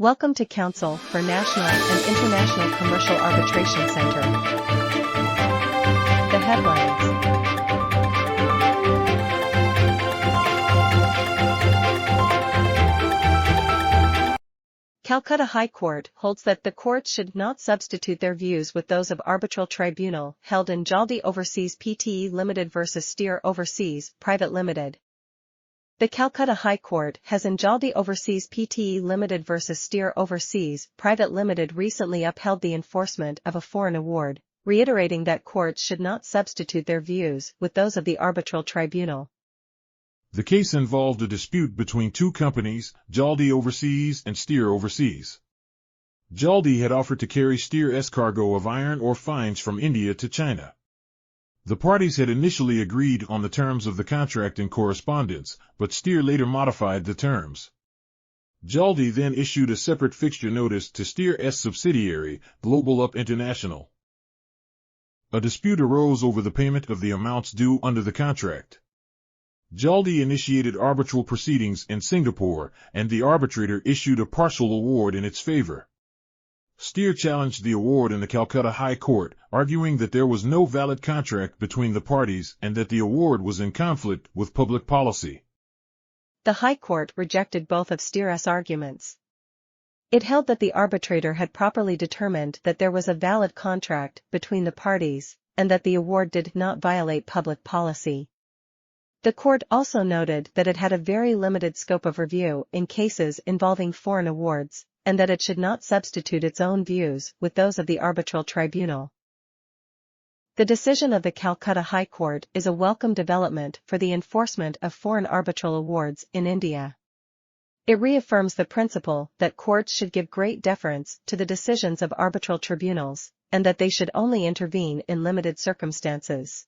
Welcome to Council for National and International Commercial Arbitration Center. The headlines. Calcutta High Court holds that the courts should not substitute their views with those of Arbitral Tribunal held in Jaldi Overseas Pte Limited vs Steer Overseas Private Limited. The Calcutta High Court has in Jaldi Overseas Pte Limited vs Steer Overseas Private Limited recently upheld the enforcement of a foreign award, reiterating that courts should not substitute their views with those of the Arbitral Tribunal. The case involved a dispute between two companies, Jaldi Overseas and Steer Overseas. Jaldi had offered to carry Steer's cargo of iron ore fines from India to China. The parties had initially agreed on the terms of the contract in correspondence, but Steer later modified the terms. Jaldi then issued a separate fixture notice to Steer's subsidiary, Global Up International. A dispute arose over the payment of the amounts due under the contract. Jaldi initiated arbitral proceedings in Singapore, and the arbitrator issued a partial award in its favor. Steer challenged the award in the Calcutta High Court, arguing that there was no valid contract between the parties and that the award was in conflict with public policy. The High Court rejected both of Steer's arguments. It held that the arbitrator had properly determined that there was a valid contract between the parties, and that the award did not violate public policy. The court also noted that it had a very limited scope of review in cases involving foreign awards, and that it should not substitute its own views with those of the Arbitral Tribunal. The decision of the Calcutta High Court is a welcome development for the enforcement of foreign arbitral awards in India. It reaffirms the principle that courts should give great deference to the decisions of arbitral tribunals, and that they should only intervene in limited circumstances.